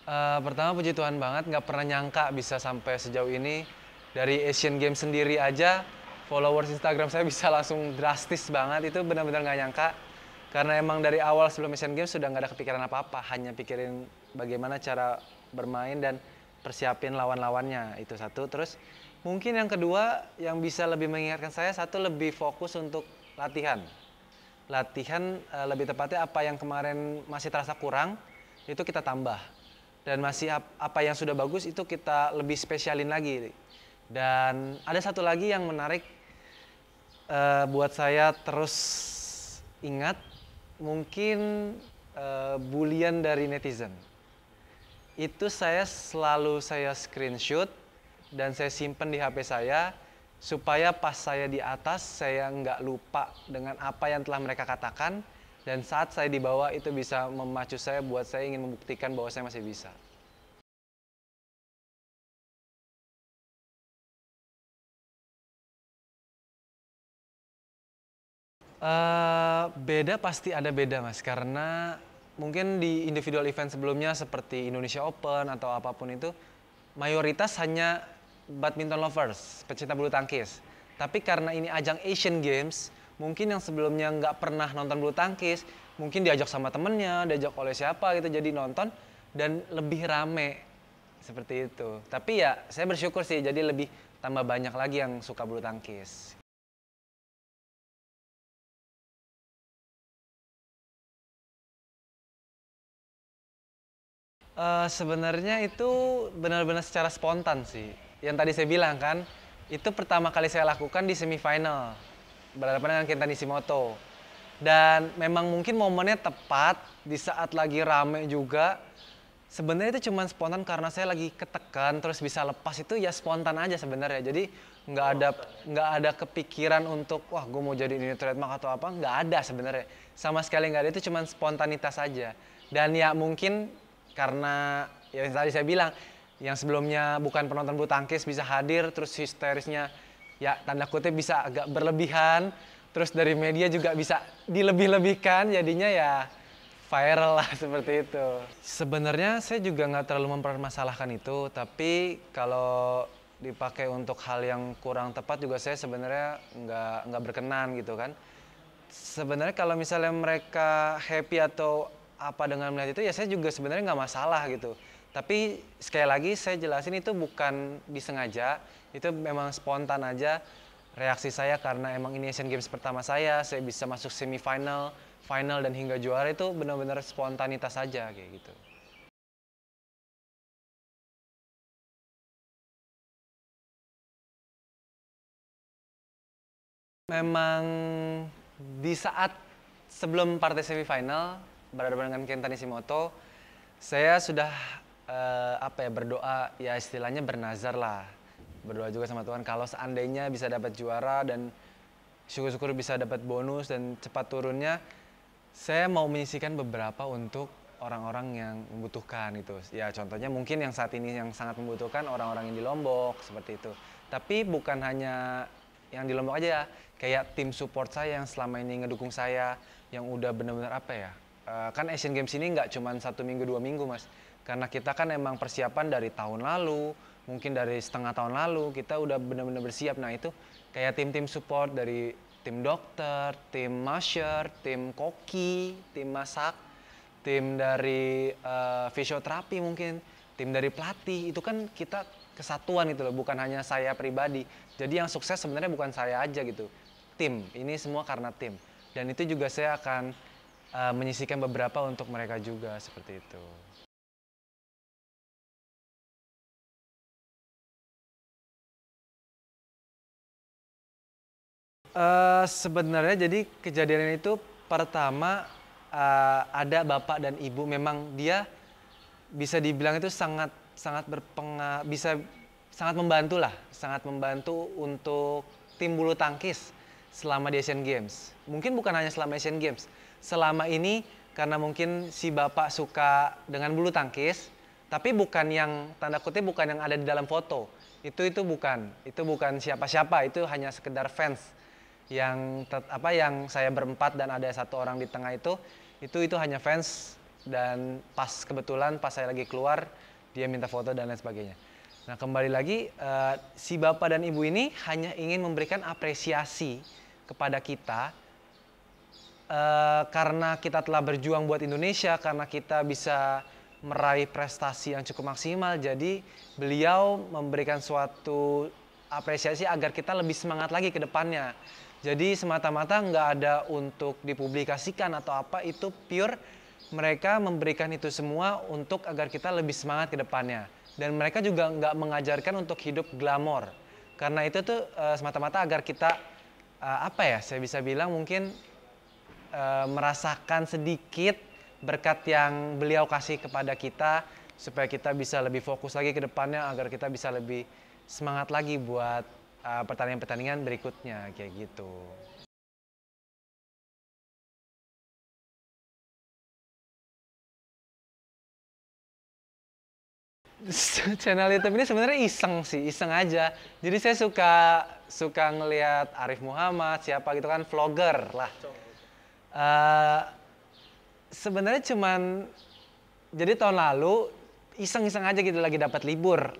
Pertama puji Tuhan banget, nggak pernah nyangka bisa sampai sejauh ini. Dari Asian Games sendiri aja, followers Instagram saya bisa langsung drastis banget, itu benar-benar nggak nyangka. Karena emang dari awal sebelum Asian Games sudah nggak ada kepikiran apa-apa, hanya pikirin bagaimana cara bermain dan persiapin lawan-lawannya, itu satu. Terus mungkin yang kedua yang bisa lebih mengingatkan saya, satu lebih fokus untuk latihan. Lebih tepatnya apa yang kemarin masih terasa kurang, itu kita tambah. Dan masih apa yang sudah bagus itu kita lebih spesialin lagi. Dan ada satu lagi yang menarik buat saya terus ingat, mungkin bulian dari netizen. Itu saya screenshot dan saya simpen di HP saya supaya pas saya di atas saya nggak lupa dengan apa yang telah mereka katakan, dan saat saya di bawah itu bisa memacu saya buat saya ingin membuktikan bahwa saya masih bisa. Beda pasti ada beda Mas, karena mungkin di individual event sebelumnya seperti Indonesia Open atau apapun itu, mayoritas hanya badminton lovers, pecinta bulu tangkis. Tapi karena ini ajang Asian Games, mungkin yang sebelumnya nggak pernah nonton bulu tangkis, mungkin diajak sama temennya, diajak oleh siapa gitu jadi nonton, dan lebih rame seperti itu. Tapi ya saya bersyukur sih, jadi lebih tambah banyak lagi yang suka bulu tangkis. Sebenarnya itu benar-benar secara spontan sih. Yang tadi saya bilang kan, itu pertama kali saya lakukan di semifinal berhadapan dengan Kenta Nishimoto. Dan memang mungkin momennya tepat di saat lagi rame juga. Sebenarnya itu cuma spontan karena saya lagi ketekan terus bisa lepas, itu ya spontan aja sebenarnya. Jadi nggak ada kepikiran untuk wah gue mau jadi ini trademark atau apa, nggak ada sebenarnya. Sama sekali nggak ada, itu cuma spontanitas aja. Dan ya mungkin karena yang tadi saya bilang, yang sebelumnya bukan penonton bulu tangkis bisa hadir, terus histerisnya ya tanda kutip bisa agak berlebihan, terus dari media juga bisa dilebih-lebihkan, jadinya ya viral lah seperti itu. Sebenarnya saya juga nggak terlalu mempermasalahkan itu, tapi kalau dipakai untuk hal yang kurang tepat juga saya sebenarnya nggak berkenan gitu kan. Sebenarnya kalau misalnya mereka happy atau apa dengan melihat itu, ya saya juga sebenarnya nggak masalah gitu. Tapi sekali lagi saya jelasin itu bukan disengaja, itu memang spontan aja reaksi saya karena emang ini Asian Games pertama saya bisa masuk semifinal, final dan hingga juara, itu benar-benar spontanitas saja kayak gitu. Memang di saat sebelum partai semifinal berhadapan dengan Kenta Nishimoto, saya sudah berdoa, ya istilahnya bernazar lah, berdoa juga sama Tuhan kalau seandainya bisa dapat juara dan syukur-syukur bisa dapat bonus dan cepat turunnya, saya mau menyisihkan beberapa untuk orang-orang yang membutuhkan gitu. Ya contohnya mungkin yang saat ini yang sangat membutuhkan orang-orang yang di Lombok seperti itu. Tapi bukan hanya yang di Lombok aja, kayak tim support saya yang selama ini ngedukung saya, yang udah benar-benar kan Asian Games ini nggak cuma 1 minggu 2 minggu Mas, karena kita kan emang persiapan dari tahun lalu, mungkin dari setengah tahun lalu kita udah benar-benar bersiap. Nah itu kayak tim-tim support dari tim dokter, tim masher, tim koki, tim masak, tim dari fisioterapi mungkin, tim dari pelatih, itu kan kita kesatuan gitu loh, bukan hanya saya pribadi. Jadi yang sukses sebenarnya bukan saya aja gitu, tim, ini semua karena tim. Dan itu juga saya akan menyisihkan beberapa untuk mereka juga seperti itu. Sebenarnya jadi kejadian itu pertama ada bapak dan ibu, memang dia bisa dibilang itu sangat sangat bisa sangat membantu lah, sangat membantu untuk tim bulu tangkis selama di Asian Games. Mungkin bukan hanya selama Asian Games, selama ini karena mungkin si bapak suka dengan bulu tangkis, tapi bukan yang tanda kutip bukan yang ada di dalam foto. Itu bukan siapa-siapa, itu hanya sekedar fans yang yang saya berempat dan ada satu orang di tengah itu hanya fans dan kebetulan pas saya lagi keluar dia minta foto dan lain sebagainya. Nah kembali lagi si bapak dan ibu ini hanya ingin memberikan apresiasi kepada kita karena kita telah berjuang buat Indonesia, karena kita bisa meraih prestasi yang cukup maksimal. Jadi beliau memberikan suatu apresiasi agar kita lebih semangat lagi ke depannya. Jadi semata-mata nggak ada untuk dipublikasikan atau apa, itu pure mereka memberikan itu semua untuk agar kita lebih semangat ke depannya. Dan mereka juga nggak mengajarkan untuk hidup glamor. Karena itu tuh semata-mata agar kita, saya bisa bilang mungkin merasakan sedikit berkat yang beliau kasih kepada kita. Supaya kita bisa lebih fokus lagi ke depannya, agar kita bisa lebih semangat lagi buat pertandingan-pertandingan berikutnya, kayak gitu. Channel YouTube ini sebenarnya iseng sih, iseng aja. Jadi saya suka ngelihat Arif Muhammad, siapa gitu kan, vlogger lah. Sebenarnya cuman, jadi tahun lalu iseng-iseng aja gitu, lagi dapat libur,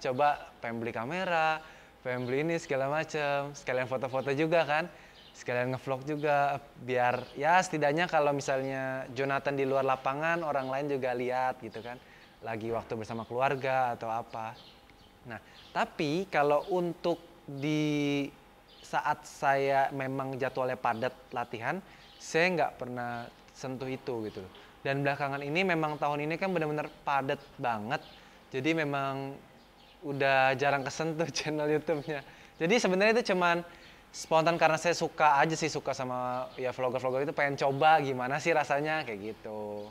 coba pengen beli kamera, pengen beli ini segala macem, sekalian foto-foto juga kan, sekalian ngevlog juga, biar ya setidaknya kalau misalnya Jonathan di luar lapangan, orang lain juga lihat gitu kan, lagi waktu bersama keluarga atau apa. Nah, tapi kalau untuk di saat saya memang jadwalnya padat latihan, saya nggak pernah sentuh itu gitu. Dan belakangan ini memang tahun ini kan benar-benar padat banget, jadi memang udah jarang kesentuh channel YouTube-nya. Jadi sebenarnya itu cuman spontan karena saya suka aja sih, suka sama ya vlogger-vlogger itu, pengen coba gimana sih rasanya kayak gitu.